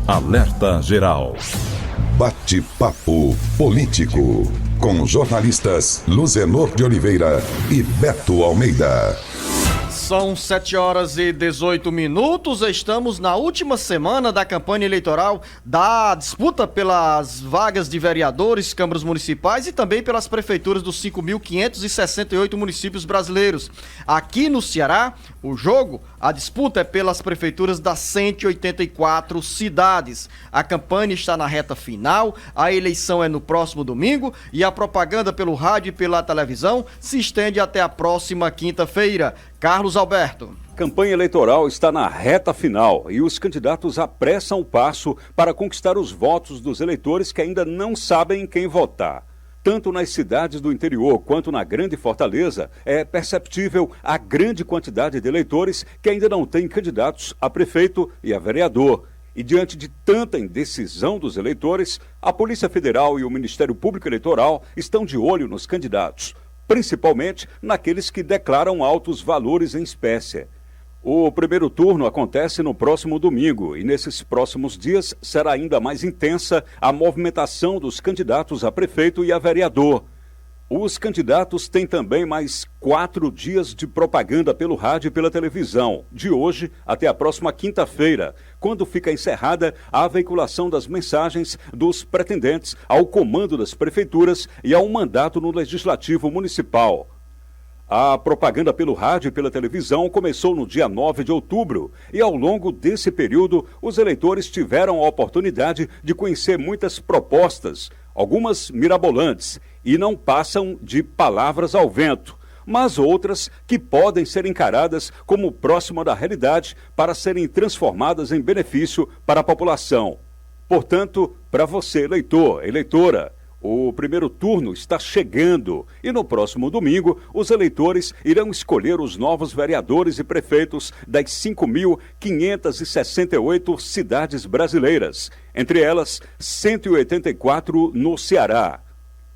Alerta Geral. Bate-papo político com jornalistas Luzenor de Oliveira e Beto Almeida. São 7h18. Estamos na última semana da campanha eleitoral da disputa pelas vagas de vereadores, câmaras municipais e também pelas prefeituras dos 5.568 municípios brasileiros. Aqui no Ceará, a disputa é pelas prefeituras das 184 cidades. A campanha está na reta final, a eleição é no próximo domingo e a propaganda pelo rádio e pela televisão se estende até a próxima quinta-feira. Carlos Alberto. A campanha eleitoral está na reta final e os candidatos apressam o passo para conquistar os votos dos eleitores que ainda não sabem em quem votar. Tanto nas cidades do interior quanto na Grande Fortaleza, é perceptível a grande quantidade de eleitores que ainda não têm candidatos a prefeito e a vereador. E diante de tanta indecisão dos eleitores, a Polícia Federal e o Ministério Público Eleitoral estão de olho nos candidatos, principalmente naqueles que declaram altos valores em espécie. O primeiro turno acontece no próximo domingo e nesses próximos dias será ainda mais intensa a movimentação dos candidatos a prefeito e a vereador. Os candidatos têm também mais 4 dias de propaganda pelo rádio e pela televisão, de hoje até a próxima quinta-feira, quando fica encerrada a veiculação das mensagens dos pretendentes ao comando das prefeituras e ao mandato no Legislativo Municipal. A propaganda pelo rádio e pela televisão começou no dia 9 de outubro e, ao longo desse período, os eleitores tiveram a oportunidade de conhecer muitas propostas, algumas mirabolantes, e não passam de palavras ao vento, mas outras que podem ser encaradas como próxima da realidade para serem transformadas em benefício para a população. Portanto, para você, eleitor, eleitora, o primeiro turno está chegando e no próximo domingo os eleitores irão escolher os novos vereadores e prefeitos das 5.568 cidades brasileiras, entre elas 184 no Ceará.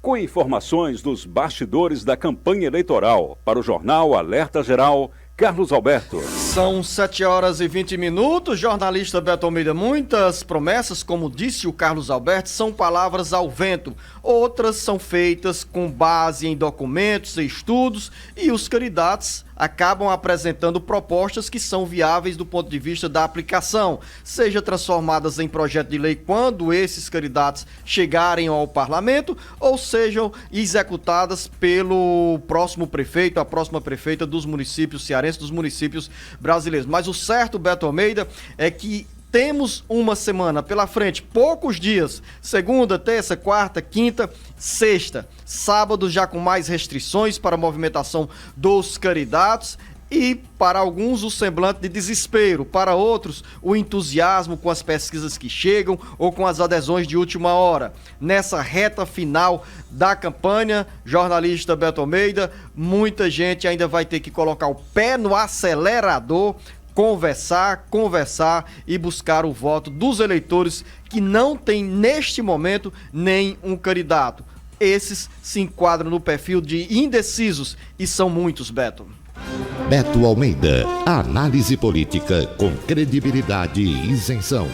Com informações dos bastidores da campanha eleitoral, para o jornal Alerta Geral, Carlos Alberto. São 7h20. Jornalista Beto Almeida, muitas promessas, como disse o Carlos Alberto, são palavras ao vento. Outras são feitas com base em documentos e estudos e os candidatos acabam apresentando propostas que são viáveis do ponto de vista da aplicação, seja transformadas em projeto de lei quando esses candidatos chegarem ao parlamento ou sejam executadas pelo próximo prefeito, a próxima prefeita dos municípios cearenses, dos municípios brasileiros. Mas o certo, Beto Almeida, é que temos uma semana pela frente, poucos dias, segunda, terça, quarta, quinta, sexta, sábado já com mais restrições para a movimentação dos candidatos e para alguns o semblante de desespero, para outros o entusiasmo com as pesquisas que chegam ou com as adesões de última hora. Nessa reta final da campanha, jornalista Beto Almeida, muita gente ainda vai ter que colocar o pé no acelerador, conversar e buscar o voto dos eleitores que não tem neste momento nem um candidato. Esses se enquadram no perfil de indecisos e são muitos, Beto. Beto Almeida, análise política com credibilidade e isenção.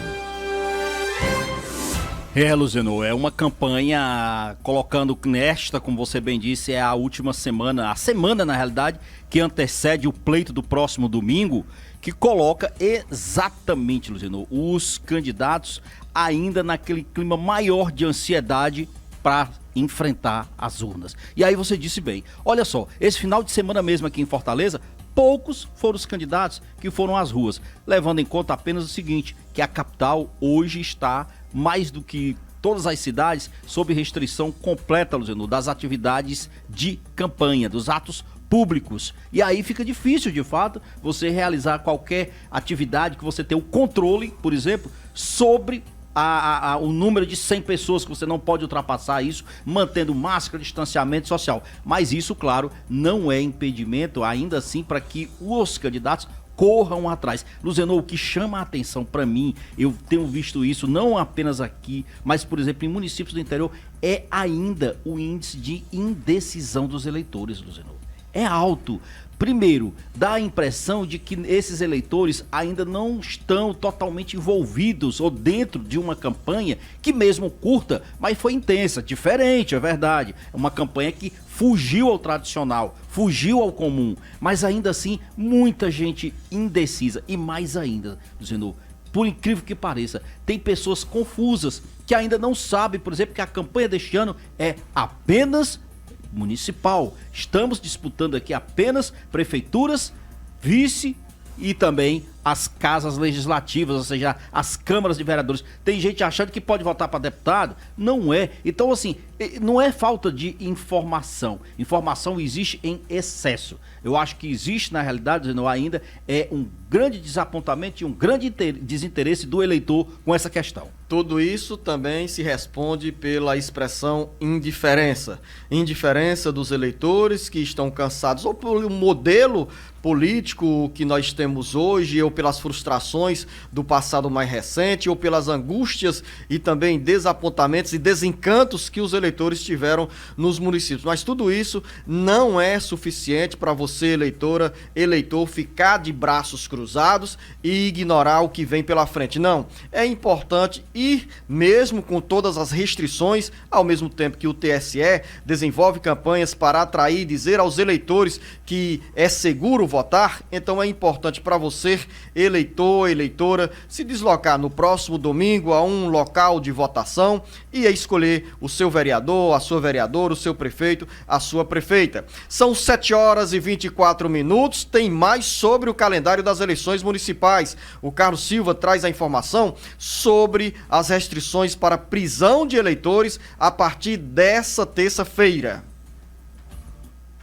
Luciano, é uma campanha colocando nesta, como você bem disse, é a última semana, a semana na realidade, que antecede o pleito do próximo domingo, que coloca exatamente, Luciano, os candidatos ainda naquele clima maior de ansiedade para enfrentar as urnas. E aí você disse bem, olha só, esse final de semana mesmo aqui em Fortaleza, poucos foram os candidatos que foram às ruas, levando em conta apenas o seguinte, que a capital hoje está mais do que todas as cidades sob restrição completa, Luciano, das atividades de campanha, dos atos públicos. E aí fica difícil, de fato, você realizar qualquer atividade que você tenha o controle, por exemplo, sobre o número de 100 pessoas, que você não pode ultrapassar isso, mantendo máscara, distanciamento social. Mas isso, claro, não é impedimento, ainda assim, para que os candidatos corram atrás. Luciano, o que chama a atenção para mim, eu tenho visto isso não apenas aqui, mas, por exemplo, em municípios do interior, é ainda o índice de indecisão dos eleitores, Luciano. É alto. Primeiro, dá a impressão de que esses eleitores ainda não estão totalmente envolvidos ou dentro de uma campanha que, mesmo curta, mas foi intensa, diferente, é verdade. É uma campanha que fugiu ao tradicional, fugiu ao comum, mas ainda assim muita gente indecisa. E mais ainda, dizendo, por incrível que pareça, tem pessoas confusas que ainda não sabem, por exemplo, que a campanha deste ano é apenas municipal. Estamos disputando aqui apenas prefeituras, vice e também as casas legislativas, ou seja, as câmaras de vereadores. Tem gente achando que pode votar para deputado? Não é. Então, assim, não é falta de informação. Informação existe em excesso. Eu acho que existe, na realidade, ainda um grande desapontamento e um grande desinteresse do eleitor com essa questão. Tudo isso também se responde pela expressão indiferença. Indiferença dos eleitores que estão cansados, ou pelo modelo político que nós temos hoje, ou pelas frustrações do passado mais recente, ou pelas angústias e também desapontamentos e desencantos que os eleitores tiveram nos municípios. Mas tudo isso não é suficiente para você, eleitor, ficar de braços cruzados e ignorar o que vem pela frente. Não, é importante ir, mesmo com todas as restrições, ao mesmo tempo que o TSE desenvolve campanhas para atrair e dizer aos eleitores que é seguro votar. Então é importante para você, eleitor, eleitora, se deslocar no próximo domingo a um local de votação e escolher o seu vereador, a sua vereadora, o seu prefeito, a sua prefeita. São 7h24. Tem mais sobre o calendário das eleições municipais. O Carlos Silva traz a informação sobre as restrições para prisão de eleitores a partir dessa terça-feira.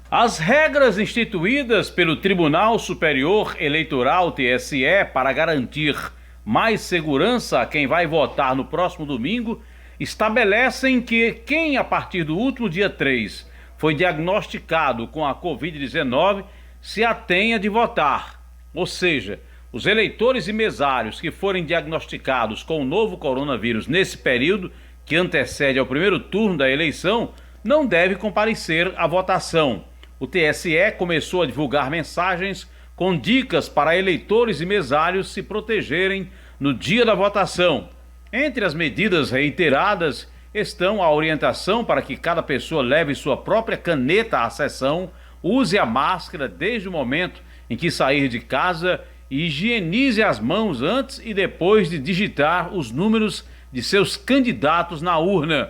As regras instituídas pelo Tribunal Superior Eleitoral, TSE, para garantir mais segurança a quem vai votar no próximo domingo, estabelecem que quem, a partir do último dia 3, foi diagnosticado com a Covid-19, se atenha de votar. Ou seja, os eleitores e mesários que forem diagnosticados com o novo coronavírus nesse período, que antecede ao primeiro turno da eleição, não devem comparecer à votação. O TSE começou a divulgar mensagens com dicas para eleitores e mesários se protegerem no dia da votação. Entre as medidas reiteradas estão a orientação para que cada pessoa leve sua própria caneta à sessão, use a máscara desde o momento em que sair de casa e higienize as mãos antes e depois de digitar os números de seus candidatos na urna.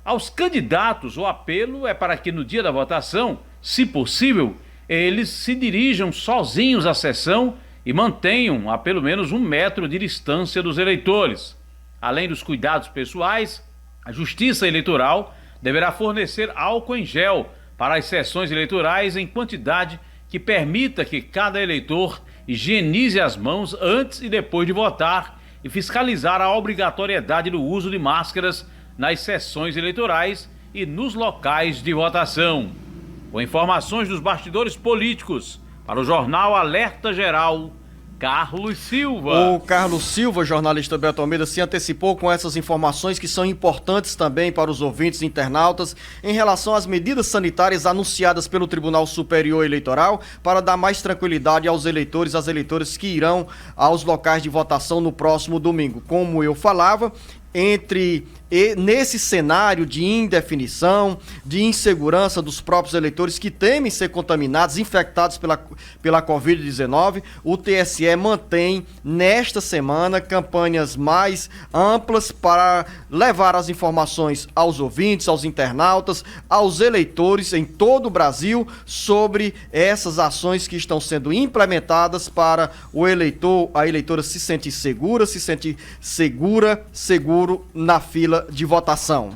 Aos candidatos, o apelo é para que no dia da votação, se possível, eles se dirijam sozinhos à sessão e mantenham a pelo menos 1 metro de distância dos eleitores. Além dos cuidados pessoais, a Justiça Eleitoral deverá fornecer álcool em gel para as sessões eleitorais em quantidade que permita que cada eleitor higienize as mãos antes e depois de votar e fiscalizar a obrigatoriedade do uso de máscaras nas sessões eleitorais e nos locais de votação. Com informações dos bastidores políticos, para o jornal Alerta Geral, Carlos Silva. O Carlos Silva, jornalista Beto Almeida, se antecipou com essas informações que são importantes também para os ouvintes e internautas em relação às medidas sanitárias anunciadas pelo Tribunal Superior Eleitoral para dar mais tranquilidade aos eleitores, às eleitoras que irão aos locais de votação no próximo domingo. Como eu falava, nesse cenário de indefinição, de insegurança dos próprios eleitores que temem ser contaminados, infectados pela Covid-19, o TSE mantém nesta semana campanhas mais amplas para levar as informações aos ouvintes, aos internautas, aos eleitores em todo o Brasil sobre essas ações que estão sendo implementadas para o eleitor, a eleitora se sentir segura, seguro na fila de votação.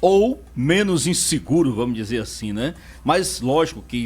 Ou menos inseguro, vamos dizer assim, né? Mas lógico que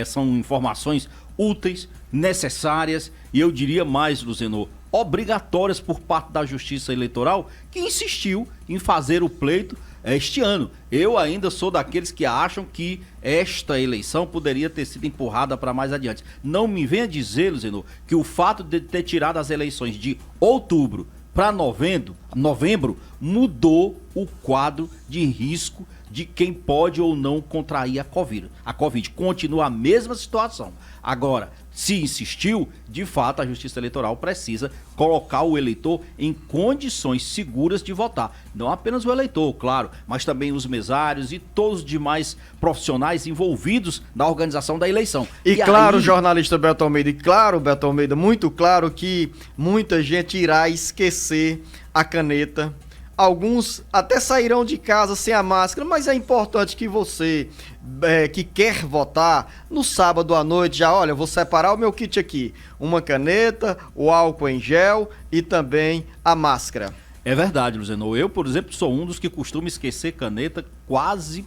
são informações úteis, necessárias e eu diria mais, Luzenor, obrigatórias por parte da Justiça Eleitoral, que insistiu em fazer o pleito este ano. Eu ainda sou daqueles que acham que esta eleição poderia ter sido empurrada para mais adiante. Não me venha dizer, Luzenor, que o fato de ter tirado as eleições de outubro para novembro mudou o quadro de risco de quem pode ou não contrair a Covid. A Covid continua a mesma situação. Agora, se insistiu, de fato a Justiça Eleitoral precisa colocar o eleitor em condições seguras de votar. Não apenas o eleitor, claro, mas também os mesários e todos os demais profissionais envolvidos na organização da eleição. E claro, jornalista Beto Almeida, muito claro que muita gente irá esquecer a caneta. Alguns até sairão de casa sem a máscara, mas é importante que você que quer votar no sábado à noite já, olha, vou separar o meu kit aqui, uma caneta, o álcool em gel e também a máscara. É verdade, Luzenor. Eu, por exemplo, sou um dos que costuma esquecer caneta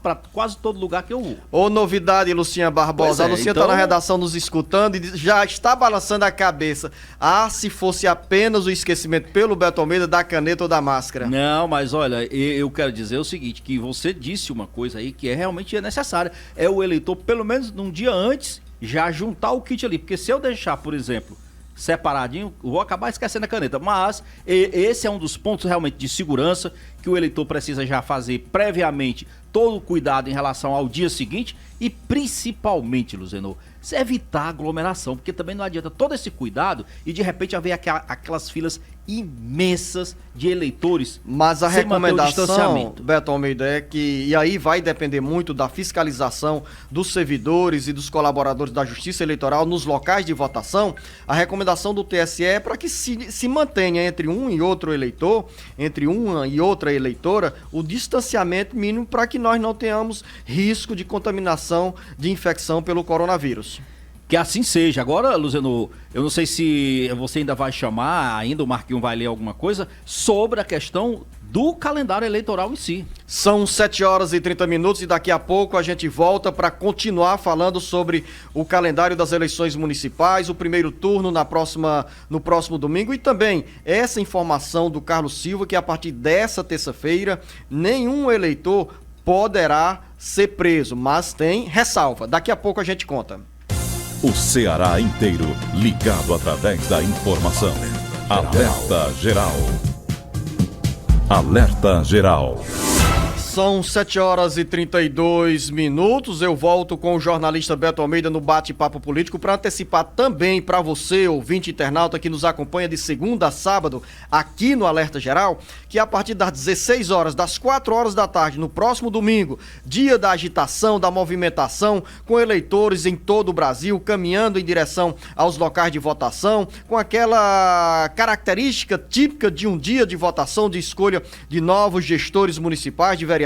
para quase todo lugar que eu vou. Ô, novidade, Lucinha Barbosa. A Lucinha tá na redação nos escutando e já está balançando a cabeça. Ah, se fosse apenas o esquecimento pelo Beto Almeida da caneta ou da máscara. Não, mas olha, eu quero dizer o seguinte, que você disse uma coisa aí que realmente é necessária. É o eleitor, pelo menos num dia antes, já juntar o kit ali. Porque se eu deixar, por exemplo, separadinho, vou acabar esquecendo a caneta, mas esse é um dos pontos realmente de segurança que o eleitor precisa já fazer previamente todo o cuidado em relação ao dia seguinte e principalmente, Luzenor, se evitar aglomeração, porque também não adianta todo esse cuidado e de repente haver aquelas filas imensas de eleitores. Mas a recomendação, Beto Almeida, é que, e aí vai depender muito da fiscalização dos servidores e dos colaboradores da Justiça Eleitoral nos locais de votação, a recomendação do TSE é para que se mantenha entre um e outro eleitor, entre uma e outra eleitora, o distanciamento mínimo para que nós não tenhamos risco de contaminação, de infecção pelo coronavírus. Que assim seja. Agora, Luzenor, eu não sei se você ainda vai chamar, ainda o Marquinhos vai ler alguma coisa, sobre a questão do calendário eleitoral em si. São 7h30 e daqui a pouco a gente volta para continuar falando sobre o calendário das eleições municipais, o primeiro turno no próximo domingo e também essa informação do Carlos Silva que a partir dessa terça-feira nenhum eleitor poderá ser preso, mas tem ressalva. Daqui a pouco a gente conta. O Ceará inteiro ligado através da informação. Alerta Geral. Alerta Geral. São 7h32. Eu volto com o jornalista Beto Almeida no Bate-Papo Político para antecipar também para você, ouvinte internauta que nos acompanha de segunda a sábado aqui no Alerta Geral, que a partir das 16 horas, das 4 horas da tarde, no próximo domingo, dia da agitação, da movimentação, com eleitores em todo o Brasil, caminhando em direção aos locais de votação, com aquela característica típica de um dia de votação, de escolha de novos gestores municipais, de vereadores,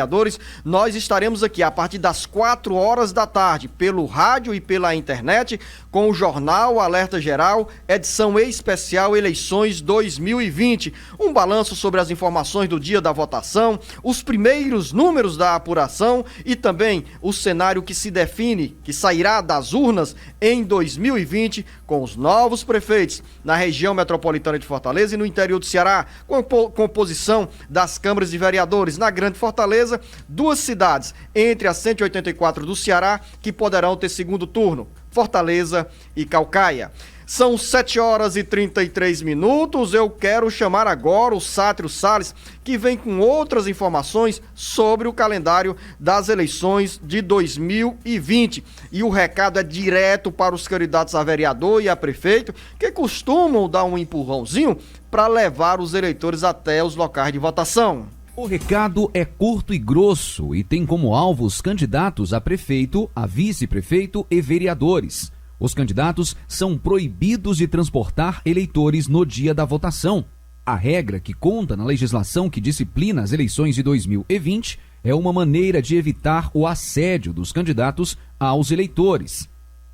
nós estaremos aqui a partir das 4 horas da tarde, pelo rádio e pela internet, com o jornal Alerta Geral, edição especial Eleições 2020. Um balanço sobre as informações do dia da votação, os primeiros números da apuração e também o cenário que se define, que sairá das urnas em 2020, com os novos prefeitos na região metropolitana de Fortaleza e no interior do Ceará, com composição das câmaras de vereadores na Grande Fortaleza, duas cidades entre as 184 do Ceará que poderão ter segundo turno, Fortaleza e Caucaia. São 7h33. Eu quero chamar agora o Sátiro Salles, que vem com outras informações sobre o calendário das eleições de 2020. E o recado é direto para os candidatos a vereador e a prefeito, que costumam dar um empurrãozinho para levar os eleitores até os locais de votação. O recado é curto e grosso e tem como alvo os candidatos a prefeito, a vice-prefeito e vereadores. Os candidatos são proibidos de transportar eleitores no dia da votação. A regra que conta na legislação que disciplina as eleições de 2020 é uma maneira de evitar o assédio dos candidatos aos eleitores.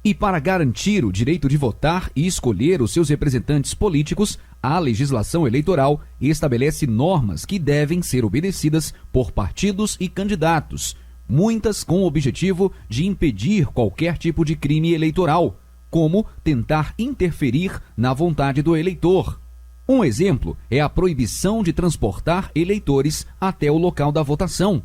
E para garantir o direito de votar e escolher os seus representantes políticos, a legislação eleitoral estabelece normas que devem ser obedecidas por partidos e candidatos, muitas com o objetivo de impedir qualquer tipo de crime eleitoral, como tentar interferir na vontade do eleitor. Um exemplo é a proibição de transportar eleitores até o local da votação.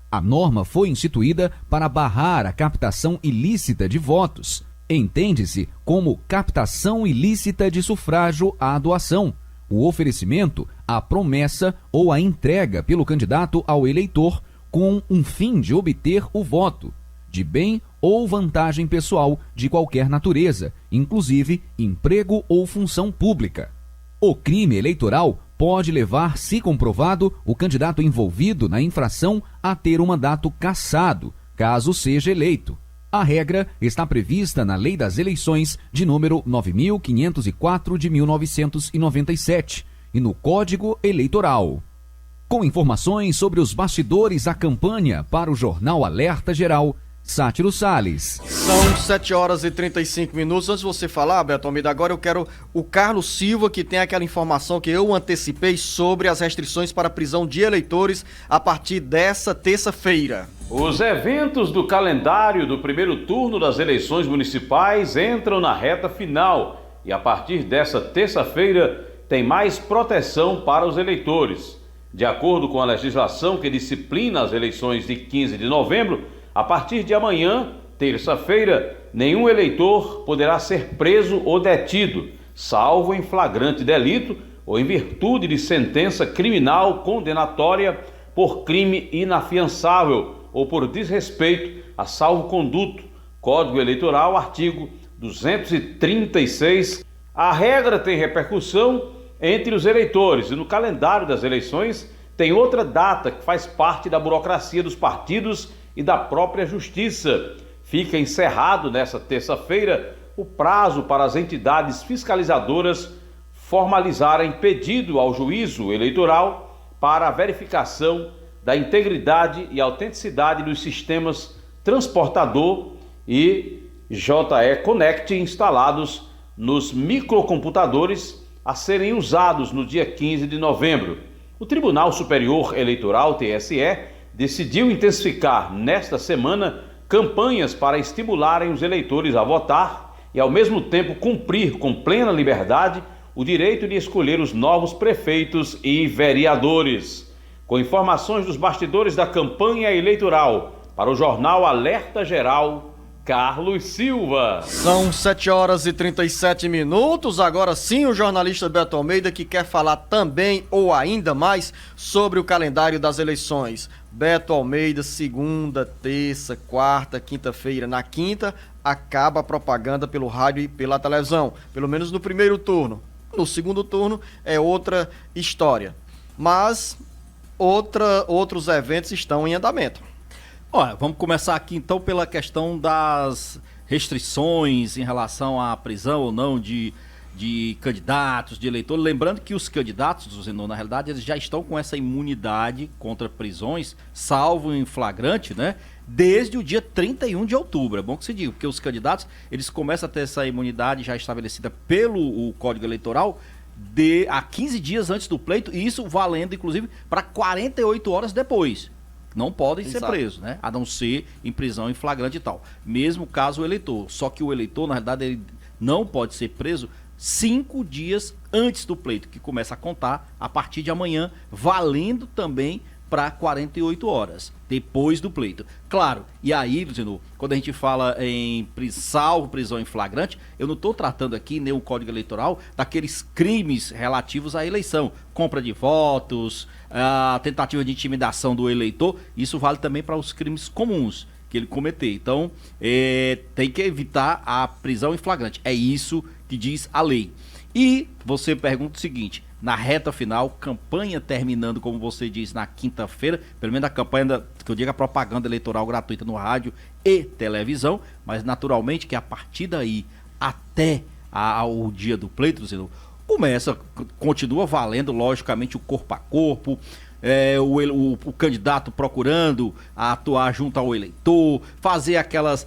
A norma foi instituída para barrar a captação ilícita de votos. Entende-se como captação ilícita de sufrágio à doação, o oferecimento, a promessa ou a entrega pelo candidato ao eleitor, com um fim de obter o voto, de bem ou vantagem pessoal de qualquer natureza, inclusive emprego ou função pública. O crime eleitoral pode levar, se comprovado, o candidato envolvido na infração a ter o mandato cassado, caso seja eleito. A regra está prevista na Lei das Eleições de número 9.504 de 1997 e no Código Eleitoral. Com informações sobre os bastidores da campanha para o Jornal Alerta Geral, Sátiro Salles. São 7 horas e 35 minutos. Antes de você falar, Beto Almeida, agora eu quero o Carlos Silva, que tem aquela informação que eu antecipei sobre as restrições para a prisão de eleitores a partir dessa terça-feira. Os eventos do calendário do primeiro turno das eleições municipais entram na reta final e a partir dessa terça-feira tem mais proteção para os eleitores. De acordo com a legislação que disciplina as eleições de 15 de novembro, a partir de amanhã, terça-feira, nenhum eleitor poderá ser preso ou detido, salvo em flagrante delito ou em virtude de sentença criminal condenatória por crime inafiançável ou por desrespeito a salvo-conduto. Código Eleitoral, artigo 236. A regra tem repercussão entre os eleitores e no calendário das eleições tem outra data que faz parte da burocracia dos partidos e da própria Justiça. Fica encerrado nesta terça-feira o prazo para as entidades fiscalizadoras formalizarem pedido ao juízo eleitoral para a verificação da integridade e autenticidade dos sistemas transportador e JE Connect instalados nos microcomputadores a serem usados no dia 15 de novembro. O Tribunal Superior Eleitoral, TSE, decidiu intensificar nesta semana campanhas para estimularem os eleitores a votar e, ao mesmo tempo, cumprir com plena liberdade o direito de escolher os novos prefeitos e vereadores. Com informações dos bastidores da campanha eleitoral, para o Jornal Alerta Geral, Carlos Silva. São 7 horas e 37 minutos. Agora sim, o jornalista Beto Almeida, que quer falar também ou ainda mais sobre o calendário das eleições. Beto Almeida, segunda, terça, quarta, quinta-feira. Na quinta, acaba a propaganda pelo rádio e pela televisão, pelo menos no primeiro turno. No segundo turno é outra história. Mas outros eventos estão em andamento. Olha, vamos começar aqui então pela questão das restrições em relação à prisão ou não de candidatos, de eleitores. Lembrando que os candidatos, na realidade, eles já estão com essa imunidade contra prisões, salvo em flagrante, né? Desde o dia 31 de outubro. É bom que se diga, porque os candidatos, eles começam a ter essa imunidade já estabelecida pelo Código Eleitoral há 15 dias antes do pleito, e isso valendo, inclusive, para 48 horas depois. Não podem ser presos, né? A não ser em prisão em flagrante e tal. Mesmo caso o eleitor. Só que o eleitor, na realidade, ele não pode ser preso 5 dias antes do pleito, que começa a contar a partir de amanhã, valendo também para 48 horas depois do pleito. Claro, e aí, Luciano, quando a gente fala em salvo prisão em flagrante, eu não estou tratando aqui, nem o Código Eleitoral, daqueles crimes relativos à eleição. Compra de votos, a tentativa de intimidação do eleitor, isso vale também para os crimes comuns que ele cometer. Então, tem que evitar a prisão em flagrante. É isso que diz a lei. E você pergunta o seguinte: na reta final, campanha terminando, como você disse, na quinta-feira, pelo menos a campanha, que eu digo, a propaganda eleitoral gratuita no rádio e televisão, mas naturalmente que a partir daí até ao dia do pleito, continua valendo, logicamente, o corpo a corpo, o candidato procurando atuar junto ao eleitor, fazer aquelas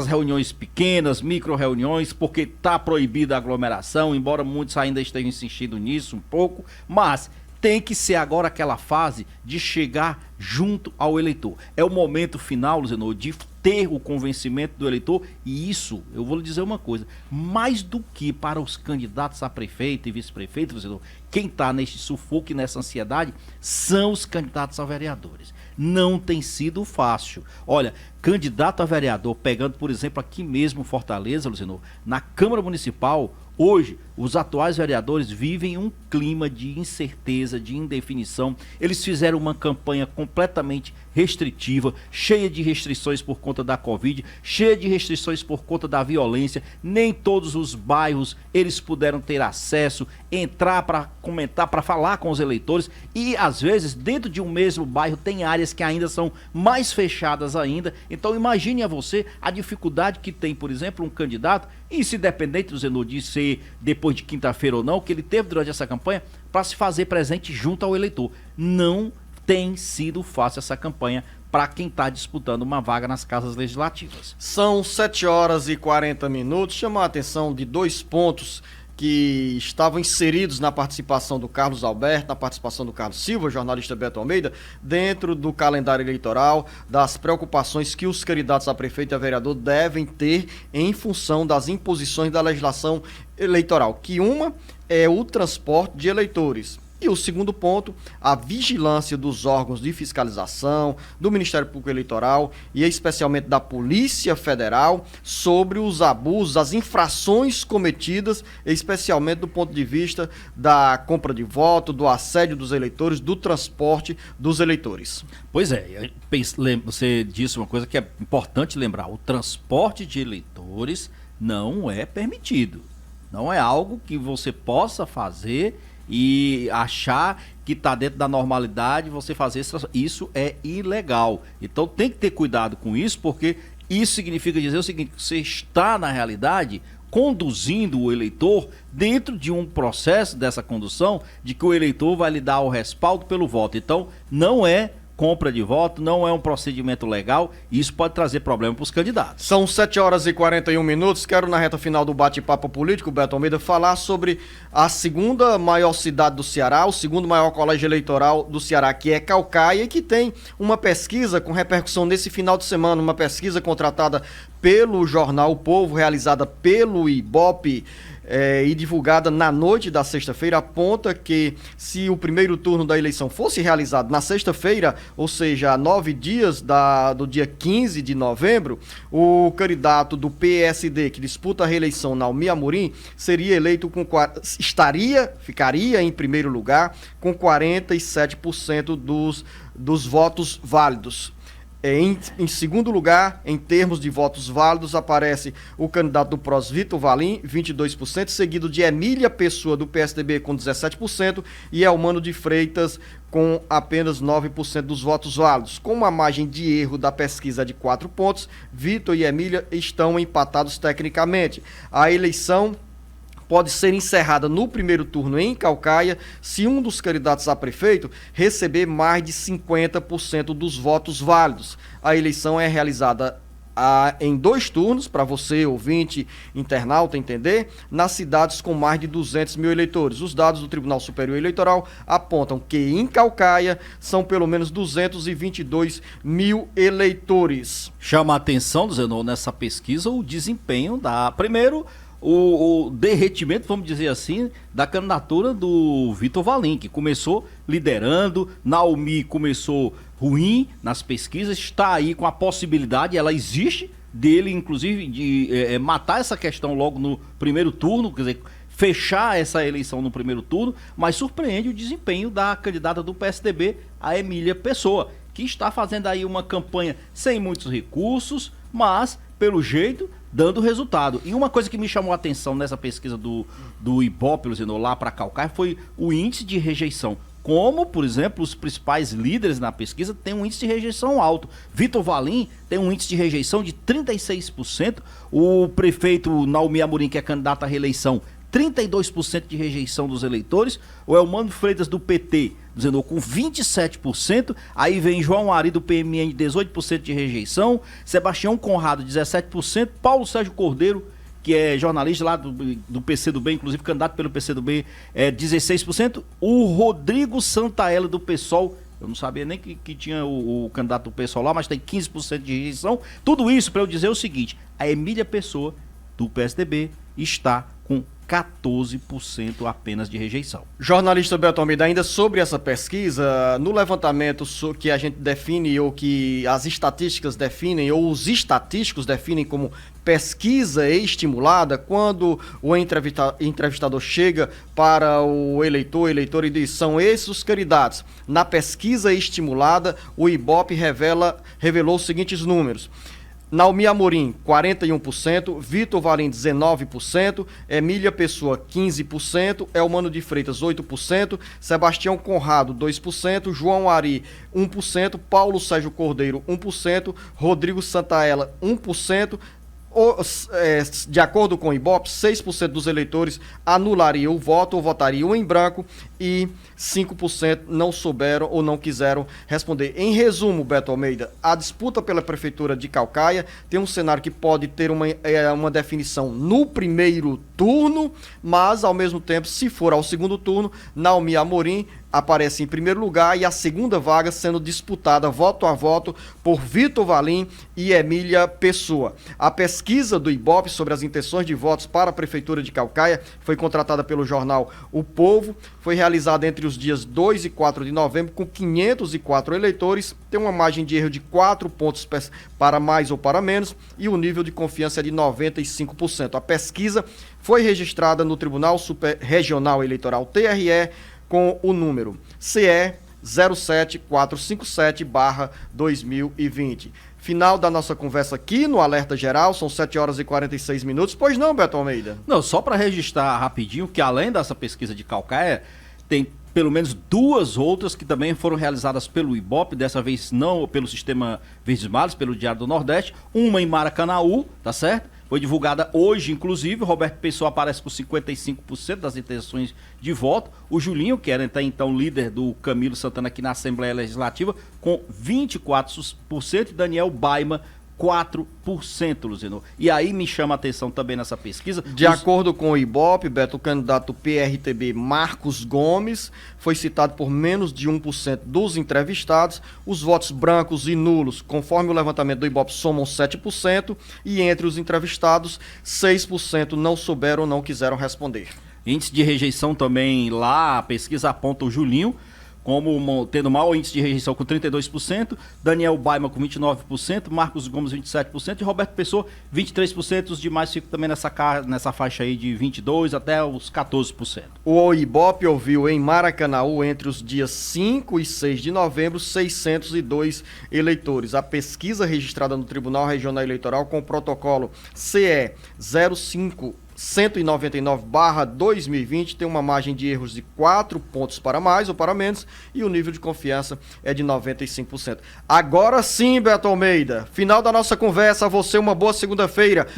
reuniões pequenas, micro-reuniões, porque está proibida a aglomeração, embora muitos ainda estejam insistindo nisso um pouco, mas tem que ser agora aquela fase de chegar junto ao eleitor. É o momento final, Luciano, de ter o convencimento do eleitor, e isso, eu vou lhe dizer uma coisa, mais do que para os candidatos a prefeito e vice-prefeito, Luciano, quem está neste sufoco e nessa ansiedade são os candidatos a vereadores. Não tem sido fácil. Olha, candidato a vereador, pegando, por exemplo, aqui mesmo Fortaleza, Luciano, na Câmara Municipal, Hoje, os atuais vereadores vivem um clima de incerteza, de indefinição. Eles fizeram uma campanha completamente restritiva, cheia de restrições por conta da Covid, cheia de restrições por conta da violência. Nem todos os bairros eles puderam ter acesso, entrar para comentar, para falar com os eleitores. E, às vezes, dentro de um mesmo bairro, tem áreas que ainda são mais fechadas ainda. Então, imagine a você a dificuldade que tem, por exemplo, um candidato, e se dependente do Zenor de ser depois de quinta-feira ou não, que ele teve durante essa campanha, para se fazer presente junto ao eleitor. Não tem sido fácil essa campanha para quem está disputando uma vaga nas casas legislativas. São 7h40. Chama a atenção de 2 pontos que estavam inseridos na participação do Carlos Alberto, na participação do Carlos Silva, jornalista Beto Almeida, dentro do calendário eleitoral, das preocupações que os candidatos a prefeito e a vereador devem ter em função das imposições da legislação eleitoral, que uma é o transporte de eleitores. E o segundo ponto, a vigilância dos órgãos de fiscalização, do Ministério Público Eleitoral e especialmente da Polícia Federal sobre os abusos, as infrações cometidas, especialmente do ponto de vista da compra de voto, do assédio dos eleitores, do transporte dos eleitores. Pois é, você disse uma coisa que é importante lembrar: o transporte de eleitores não é permitido. Não é algo que você possa fazer e achar que está dentro da normalidade você fazer isso é ilegal. Então tem que ter cuidado com isso, porque isso significa dizer o seguinte: você está, na realidade, conduzindo o eleitor dentro de um processo dessa condução de que o eleitor vai lhe dar o respaldo pelo voto. Então não é compra de voto, não é um procedimento legal, e isso pode trazer problema para os candidatos. São 7h41. Quero, na reta final do bate-papo político, Beto Almeida, falar sobre a segunda maior cidade do Ceará, o segundo maior colégio eleitoral do Ceará, que é Caucaia, e que tem uma pesquisa com repercussão nesse final de semana, uma pesquisa contratada pelo jornal O Povo, realizada pelo Ibope, e divulgada na noite da sexta-feira, aponta que se o primeiro turno da eleição fosse realizado na sexta-feira, ou seja, a 9 dias do dia 15 de novembro, o candidato do PSD que disputa a reeleição, Naomi Amorim, seria eleito ficaria em primeiro lugar com 47% dos votos válidos. Em segundo lugar, em termos de votos válidos, aparece o candidato do PROS, Vitor Valim, 22%, seguido de Emília Pessoa, do PSDB, com 17%, e Elmano de Freitas, com apenas 9% dos votos válidos. Com uma margem de erro da pesquisa de 4 pontos, Vitor e Emília estão empatados tecnicamente. A eleição pode ser encerrada no primeiro turno em Caucaia se um dos candidatos a prefeito receber mais de 50% dos votos válidos. A eleição é realizada em 2 turnos, para você, ouvinte, internauta, entender, nas cidades com mais de 200 mil eleitores. Os dados do Tribunal Superior Eleitoral apontam que em Caucaia são pelo menos 222 mil eleitores. Chama a atenção, Zenor, nessa pesquisa, o desempenho primeiro, o derretimento, vamos dizer assim, da candidatura do Vitor Valim, que começou liderando. Naomi começou ruim nas pesquisas, está aí com a possibilidade, ela existe, dele inclusive de matar essa questão logo no primeiro turno, quer dizer, fechar essa eleição no primeiro turno, mas surpreende o desempenho da candidata do PSDB, a Emília Pessoa, que está fazendo aí uma campanha sem muitos recursos, mas, pelo jeito, dando resultado. E uma coisa que me chamou a atenção nessa pesquisa do Ibope, lá para Caucaia, foi o índice de rejeição. Como, por exemplo, os principais líderes na pesquisa têm um índice de rejeição alto. Vitor Valim tem um índice de rejeição de 36%. O prefeito Naomi Amorim, que é candidato à reeleição, 32% de rejeição dos eleitores. O Elmano Freitas, do PT, dizendo com 27%. Aí vem João Ari, do PMN, 18% de rejeição. Sebastião Conrado, 17%. Paulo Sérgio Cordeiro, que é jornalista lá do PCdoB, inclusive candidato pelo PCdoB, 16%. O Rodrigo Santaella, do PSOL, eu não sabia nem que tinha o candidato do PSOL lá, mas tem 15% de rejeição. Tudo isso para eu dizer o seguinte: a Emília Pessoa, do PSDB, está com 14% apenas de rejeição. Jornalista Beto Almeida, ainda sobre essa pesquisa, no levantamento que a gente define, ou que as estatísticas definem, ou os estatísticos definem como pesquisa estimulada, quando o entrevistador chega para o eleitor e diz, são esses os candidatos. Na pesquisa estimulada, o Ibope revelou os seguintes números. Naomi Amorim, 41%, Vitor Valim, 19%, Emília Pessoa, 15%, Elmano de Freitas, 8%, Sebastião Conrado, 2%, João Ari, 1%, Paulo Sérgio Cordeiro, 1%, Rodrigo Santaella, 1%, de acordo com o Ibope, 6% dos eleitores anulariam o voto ou votariam em branco e 5% não souberam ou não quiseram responder. Em resumo, Beto Almeida, a disputa pela Prefeitura de Caucaia tem um cenário que pode ter uma definição no primeiro turno, mas, ao mesmo tempo, se for ao segundo turno, Naomi Amorim aparece em primeiro lugar e a segunda vaga sendo disputada voto a voto por Vitor Valim e Emília Pessoa. A pesquisa do Ibope sobre as intenções de votos para a Prefeitura de Caucaia foi contratada pelo jornal O Povo, foi realizada entre os dias 2 e 4 de novembro com 504 eleitores, tem uma margem de erro de 4 pontos para mais ou para menos e o nível de confiança é de 95%. A pesquisa foi registrada no Tribunal Regional Eleitoral TRE com o número CE 07457/2020. Final da nossa conversa aqui no Alerta Geral, são 7 horas e 46 minutos. Pois não, Beto Almeida? Não, só para registrar rapidinho que além dessa pesquisa de Caucaia, tem pelo menos 2 outras que também foram realizadas pelo Ibope, dessa vez não pelo Sistema Verdes Mares, pelo Diário do Nordeste, uma em Maracanaú, tá certo? Foi divulgada hoje, inclusive, Roberto Pessoa aparece com 55% das intenções de voto, o Julinho, que era até então líder do Camilo Santana aqui na Assembleia Legislativa, com 24%, e Daniel Baima, 4%, Luziano. E aí me chama a atenção também nessa pesquisa. De acordo com o Ibope, Beto, o candidato PRTB Marcos Gomes foi citado por menos de 1% dos entrevistados. Os votos brancos e nulos, conforme o levantamento do Ibope, somam 7%. E entre os entrevistados, 6% não souberam ou não quiseram responder. Índice de rejeição também lá, a pesquisa aponta o Julinho como tendo maior índice de rejeição com 32%, Daniel Baima com 29%, Marcos Gomes 27% e Roberto Pessoa 23%, os demais ficam também nessa faixa aí de 22% até os 14%. O Ibope ouviu em Maracanaú entre os dias 5 e 6 de novembro 602 eleitores. A pesquisa registrada no Tribunal Regional Eleitoral com o protocolo CE 199/2020 tem uma margem de erros de 4 pontos para mais ou para menos e o nível de confiança é de 95%. Agora sim, Beto Almeida, final da nossa conversa. A você uma boa segunda-feira.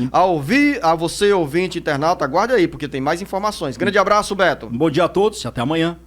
A você, ouvinte internauta, aguarde aí porque tem mais informações. Grande abraço, Beto. Bom dia a todos e até amanhã.